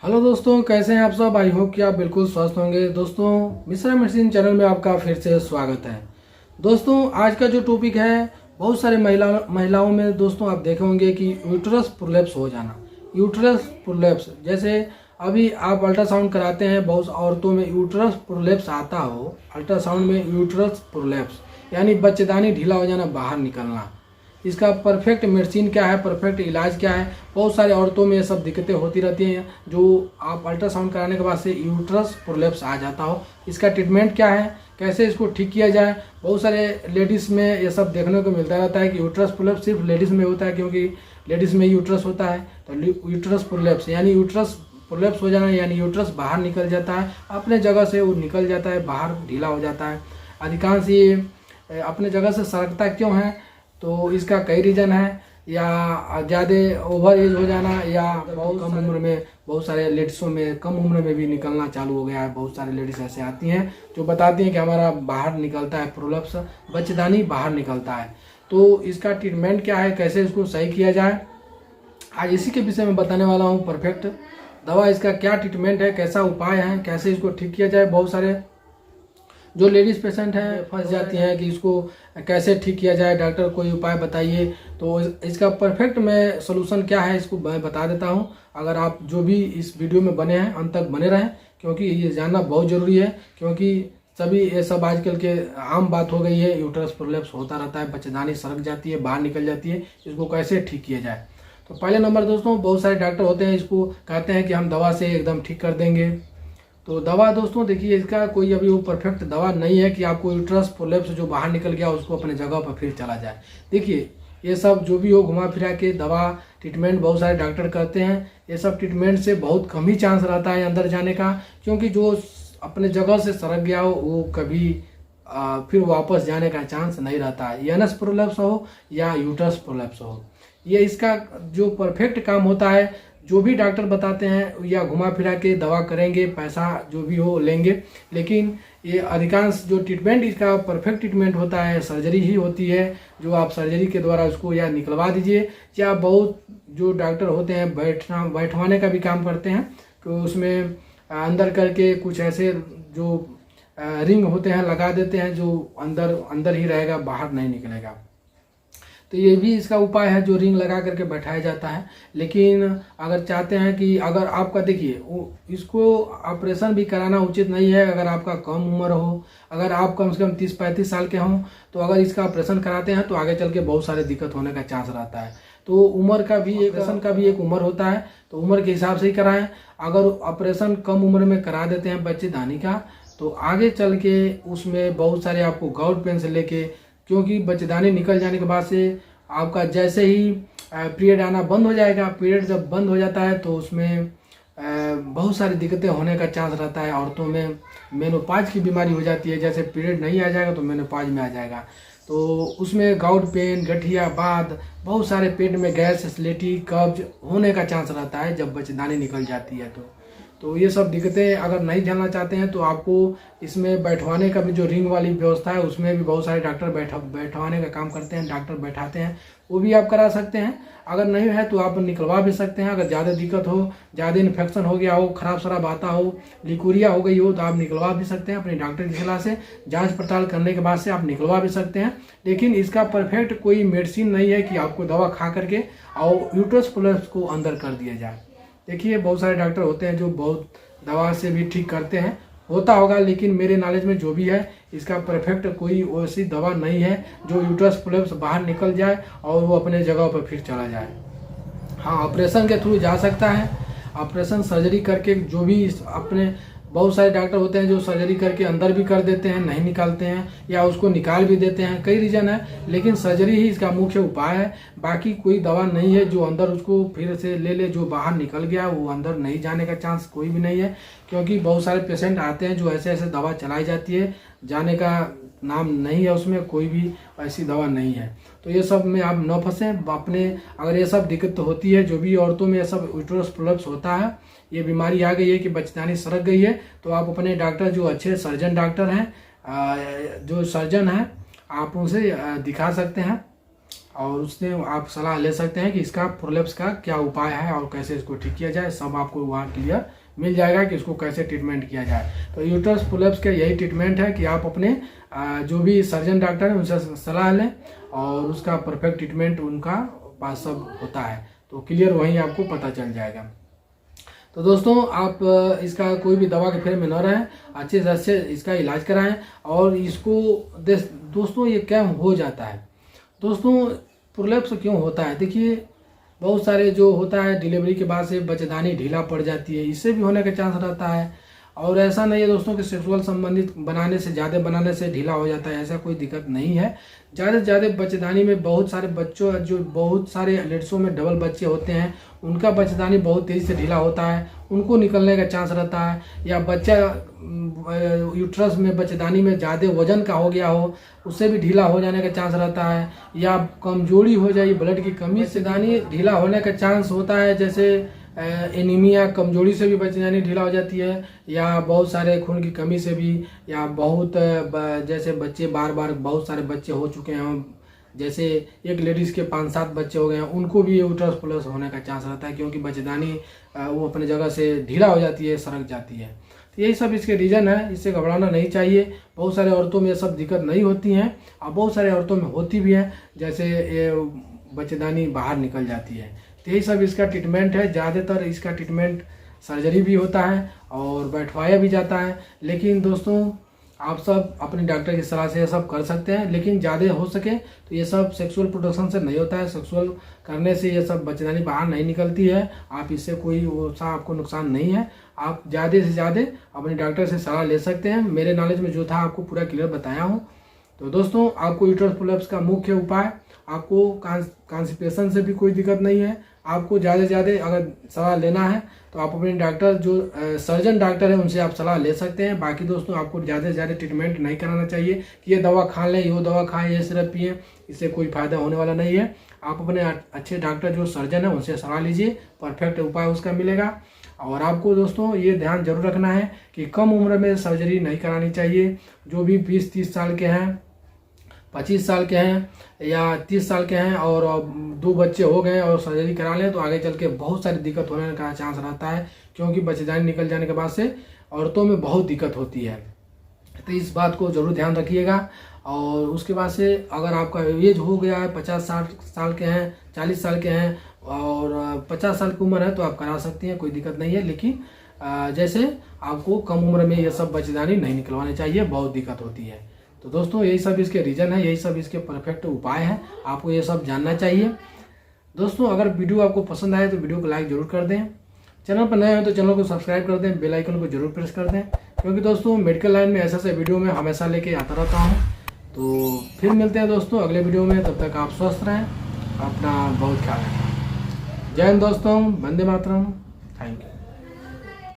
Hello दोस्तों, कैसे हैं आप सब। आई होप कि आप बिल्कुल स्वस्थ होंगे। दोस्तों, मिश्रा मेडिसिन चैनल में आपका फिर से स्वागत है। दोस्तों, आज का जो टॉपिक है, बहुत सारे महिलाओं में दोस्तों आप देखे होंगे कि यूट्रस प्रोलैप्स हो जाना। यूट्रस प्रोलैप्स जैसे अभी आप अल्ट्रासाउंड कराते हैं, बहुत औरतों में यूट्रस प्रोलैप्स आता हो। अल्ट्रासाउंड में यूट्रस प्रोलैप्स यानी बच्चेदानी ढीला हो जाना, बाहर निकलना। इसका परफेक्ट मेडिसिन क्या है, परफेक्ट इलाज क्या है। बहुत सारे औरतों में ये सब दिक्कतें होती रहती हैं जो आप अल्ट्रासाउंड कराने के बाद से यूट्रस प्रोलैप्स आ जाता हो। इसका ट्रीटमेंट क्या है, कैसे इसको ठीक किया जाए। बहुत सारे लेडीज़ में ये सब देखने को मिलता रहता है कि यूट्रस प्रोलैप्स सिर्फ लेडीज़ में होता है, क्योंकि लेडीज़ में यूट्रस होता है। तो यूट्रस प्रोलैप्स यानी यूट्रस प्रोलैप्स हो जाना, यानी यूट्रस बाहर निकल जाता है, अपने जगह से वो निकल जाता है, बाहर ढीला हो जाता है। अधिकांश ये अपने जगह से सरकता क्यों है, तो इसका कई रीज़न है। या ज़्यादा ओवर एज हो जाना, या बहुत कम उम्र में, बहुत सारे लेडीज़ों में कम उम्र में भी निकलना चालू हो गया है। बहुत सारे लेडीज़ ऐसे आती हैं जो बताती हैं कि हमारा बाहर निकलता है प्रोलैप्स, बच्चेदानी बाहर निकलता है। तो इसका ट्रीटमेंट क्या है, कैसे इसको सही किया जाए, आज इसी के विषय में बताने वाला हूँ। परफेक्ट दवा, इसका क्या ट्रीटमेंट है, कैसा उपाय है, कैसे इसको ठीक किया जाए। बहुत सारे जो लेडीज़ पेशेंट हैं फंस जाती हैं कि इसको कैसे ठीक किया जाए, डॉक्टर कोई उपाय बताइए। तो इसका परफेक्ट मैं सोल्यूशन क्या है, इसको मैं बता देता हूं। अगर आप जो भी इस वीडियो में बने हैं अंत तक बने रहें, क्योंकि ये जानना बहुत ज़रूरी है। क्योंकि सभी ये सब आजकल के आम बात हो गई है, यूट्रस प्रोलैप्स होता रहता है, बच्चेदानी सरक जाती है, बाहर निकल जाती है। इसको कैसे ठीक किया जाए। तो पहले नंबर दोस्तों, बहुत सारे डॉक्टर होते हैं, इसको कहते हैं कि हम दवा से एकदम ठीक कर देंगे। तो दवा दोस्तों देखिए, इसका कोई अभी वो परफेक्ट दवा नहीं है कि आपको यूट्रस प्रोलैप्स जो बाहर निकल गया उसको अपने जगह पर फिर चला जाए। देखिए, ये सब जो भी हो घुमा फिरा के दवा ट्रीटमेंट बहुत सारे डॉक्टर करते हैं। ये सब ट्रीटमेंट से बहुत कम ही चांस रहता है अंदर जाने का, क्योंकि जो अपने जगह से सरक गया हो वो कभी फिर वापस जाने का चांस नहीं रहता है। एनस प्रोलैप्स हो या यूट्रस प्रोलैप्स हो, ये इसका जो परफेक्ट काम होता है, जो भी डॉक्टर बताते हैं या घुमा फिरा के दवा करेंगे, पैसा जो भी हो लेंगे। लेकिन ये अधिकांश जो ट्रीटमेंट इसका परफेक्ट ट्रीटमेंट होता है सर्जरी ही होती है, जो आप सर्जरी के द्वारा उसको या निकलवा दीजिए, या बहुत जो डॉक्टर होते हैं बैठवाने का भी काम करते हैं, तो उसमें अंदर करके कुछ ऐसे जो रिंग होते हैं लगा देते हैं, जो अंदर अंदर ही रहेगा, बाहर नहीं निकलेगा। तो ये भी इसका उपाय है, जो रिंग लगा करके बैठाया जाता है। लेकिन अगर चाहते हैं कि अगर आपका देखिए इसको ऑपरेशन भी कराना उचित नहीं है। अगर आपका कम उम्र हो, अगर आप कम से कम 30-35 साल के हों, तो अगर इसका ऑपरेशन कराते हैं तो आगे चल के बहुत सारे दिक्कत होने का चांस रहता है। तो उम्र का भी ऑपरेशन का भी एक उम्र होता है, तो उम्र के हिसाब से ही कराएं। अगर ऑपरेशन कम उम्र में करा देते हैं बच्चेदानी का, तो आगे चल के उसमें बहुत सारे आपको गाउट पेन से लेके, क्योंकि बच्चेदानी निकल जाने के बाद से आपका जैसे ही पीरियड आना बंद हो जाएगा, पीरियड जब बंद हो जाता है तो उसमें बहुत सारी दिक्कतें होने का चांस रहता है। औरतों में मेनोपाज की बीमारी हो जाती है, जैसे पीरियड नहीं आ जाएगा तो मेनोपाज में आ जाएगा। तो उसमें गाउट पेन, गठिया, बाद बहुत सारे पेट में गैस, एसिडिटी, कब्ज होने का चांस रहता है जब बच्चेदानी निकल जाती है। तो ये सब दिक्कतें अगर नहीं झेलना चाहते हैं तो आपको इसमें बैठवाने का भी जो रिंग वाली व्यवस्था है, उसमें भी बहुत सारे डॉक्टर बैठवाने का काम करते हैं, डॉक्टर बैठाते हैं, वो भी आप करा सकते हैं। अगर नहीं है तो आप निकलवा भी सकते हैं। अगर ज़्यादा दिक्कत हो, ज़्यादा इन्फेक्शन हो गया हो, खराब शराब आता हो, लिकोरिया हो गई हो, तो आप निकलवा भी सकते हैं। अपने डॉक्टर की सलाह से जांच पड़ताल करने के बाद से आप निकलवा भी सकते हैं। लेकिन इसका परफेक्ट कोई मेडिसिन नहीं है कि आपको दवा खा करके और यूट्रस प्रोलैप्स को अंदर कर दिया जाए। देखिए, बहुत सारे डॉक्टर होते हैं जो बहुत दवा से भी ठीक करते हैं, होता होगा, लेकिन मेरे नॉलेज में जो भी है इसका परफेक्ट कोई ऐसी दवा नहीं है जो यूट्रस प्रोलैप्स बाहर निकल जाए और वो अपने जगह पर फिर चला जाए। हाँ, ऑपरेशन के थ्रू जा सकता है, ऑपरेशन सर्जरी करके, जो भी अपने बहुत सारे डॉक्टर होते हैं जो सर्जरी करके अंदर भी कर देते हैं, नहीं निकालते हैं, या उसको निकाल भी देते हैं, कई रीजन है। लेकिन सर्जरी ही इसका मुख्य उपाय है, बाकी कोई दवा नहीं है जो अंदर उसको फिर से ले ले। जो बाहर निकल गया वो अंदर नहीं जाने का चांस कोई भी नहीं है, क्योंकि बहुत सारे पेशेंट आते हैं जो ऐसे ऐसे दवा चलाई जाती है, जाने का नाम नहीं है, उसमें कोई भी ऐसी दवा नहीं है। तो ये सब में आप न फंसें अपने। अगर ये सब दिक्कत होती है, जो भी औरतों में ये सब यूट्रस प्रोलैप्स होता है, ये बीमारी आ गई है कि बच्चेदानी सरक गई है, तो आप अपने डॉक्टर, जो अच्छे सर्जन डॉक्टर हैं, जो सर्जन हैं, आप उनसे दिखा सकते हैं। और उससे आप सलाह ले सकते हैं कि इसका प्रोलेप्स का क्या उपाय है और कैसे इसको ठीक किया जाए। सब आपको वहाँ क्लियर मिल जाएगा कि इसको कैसे ट्रीटमेंट किया जाए। तो यूट्रस प्रोलेप्स का यही ट्रीटमेंट है कि आप अपने जो भी सर्जन डॉक्टर है उनसे सलाह लें और उसका परफेक्ट ट्रीटमेंट उनका पास सब होता है, तो क्लियर वहीं आपको पता चल जाएगा। तो दोस्तों आप इसका कोई भी दवा के फेर में न रहें, अच्छे से अच्छे इसका इलाज कराएं। और इसको दोस्तों ये क्या हो जाता है, दोस्तों प्रोलेप्स क्यों होता है? देखिए बहुत सारे जो होता है डिलीवरी के बाद से बच्चेदानी ढीला पड़ जाती है, इससे भी होने का चांस रहता है। और ऐसा नहीं है दोस्तों कि सेक्सुअल संबंधित बनाने से ज़्यादा बनाने से ढीला हो जाता है, ऐसा कोई दिक्कत नहीं है। ज़्यादा से ज़्यादा बच्चेदानी में बहुत सारे बच्चों जो बहुत सारे लेडीज़ों में डबल बच्चे होते हैं उनका बच्चेदानी बहुत तेज़ी से ढीला होता है, उनको निकलने का चांस रहता है। या बच्चा यूट्रस में बच्चेदानी में ज़्यादा वजन का हो गया हो, उससे भी ढीला हो जाने का चांस रहता है। या कमजोरी हो जाए, ब्लड की कमी, बच्चेदानी ढीला होने का चांस होता है। जैसे एनीमिया, कमजोरी से भी बच्चेदानी ढीला हो जाती है। या बहुत सारे खून की कमी से भी, या बहुत जैसे बच्चे बार बार बहुत सारे बच्चे हो चुके हैं, जैसे एक लेडीज़ के 5-7 बच्चे हो गए हैं, उनको भी यूट्रस प्लस होने का चांस रहता है, क्योंकि बच्चेदानी वो अपने जगह से ढीला हो जाती है, सरक जाती है। तो यही सब इसके रीज़न है, इससे घबराना नहीं चाहिए। बहुत सारे औरतों में ये सब दिक्कत नहीं होती हैं और बहुत सारे औरतों में होती भी है, जैसे ये बच्चेदानी बाहर निकल जाती है। तो यही सब इसका ट्रीटमेंट है। ज़्यादातर इसका ट्रीटमेंट सर्जरी भी होता है और बैठवाया भी जाता है। लेकिन दोस्तों आप सब अपने डॉक्टर की सलाह से ये सब कर सकते हैं, लेकिन ज़्यादा हो सके तो ये सब सेक्सुअल प्रोडक्शन से नहीं होता है। सेक्सुअल करने से ये सब बच्चेदानी बाहर नहीं निकलती है, आप इससे कोई सा आपको नुकसान नहीं है। आप ज़्यादा से ज़्यादा अपने डॉक्टर से सलाह ले सकते हैं। मेरे नॉलेज में जो था आपको पूरा क्लियर बताया हूँ। तो दोस्तों आपको यूट्रस प्रोलेप्स का मुख्य उपाय, आपको कॉन्स्टिपेशन से भी कोई दिक्कत नहीं है। आपको ज़्यादा से ज़्यादा अगर सलाह लेना है तो आप अपने डॉक्टर जो सर्जन डॉक्टर है उनसे आप सलाह ले सकते हैं। बाकी दोस्तों आपको ज़्यादा से ज़्यादा ट्रीटमेंट नहीं कराना चाहिए कि ये दवा खा लें, ये दवा खाएं, ये सिरप पिए, इससे कोई फ़ायदा होने वाला नहीं है। आप अपने अच्छे डॉक्टर जो सर्जन है उनसे सलाह लीजिए, परफेक्ट उपाय उसका मिलेगा। और आपको दोस्तों ये ध्यान जरूर रखना है कि कम उम्र में सर्जरी नहीं करानी चाहिए। जो भी 20-30 साल के हैं, 25 साल के हैं या 30 साल के हैं और 2 बच्चे हो गए और सर्जरी करा लें तो आगे चल के बहुत सारी दिक्कत होने का चांस रहता है, क्योंकि बच्चेदानी निकल जाने के बाद से औरतों में बहुत दिक्कत होती है। तो इस बात को ज़रूर ध्यान रखिएगा। और उसके बाद से अगर आपका एज हो गया है, 50-60 साल के हैं, 40 साल के हैं और 50 साल की उम्र है तो आप करा सकती हैं, कोई दिक्कत नहीं है। लेकिन जैसे आपको कम उम्र में ये सब बच्चेदानी नहीं निकलवाने चाहिए, बहुत दिक्कत होती है। तो दोस्तों यही सब इसके रीज़न है, यही सब इसके परफेक्ट उपाय हैं, आपको ये सब जानना चाहिए। दोस्तों अगर वीडियो आपको पसंद आए तो वीडियो को लाइक जरूर कर दें, चैनल पर नए हो तो चैनल को सब्सक्राइब कर दें, बेल आइकन को जरूर प्रेस कर दें, क्योंकि दोस्तों मेडिकल लाइन में ऐसे वीडियो में हमेशा लेके आता रहता हूँ। तो फिर मिलते हैं दोस्तों अगले वीडियो में, तब तक आप स्वस्थ रहें, अपना बहुत ख्याल रखें। जय हिंद दोस्तों, वंदे मातरम, थैंक यू।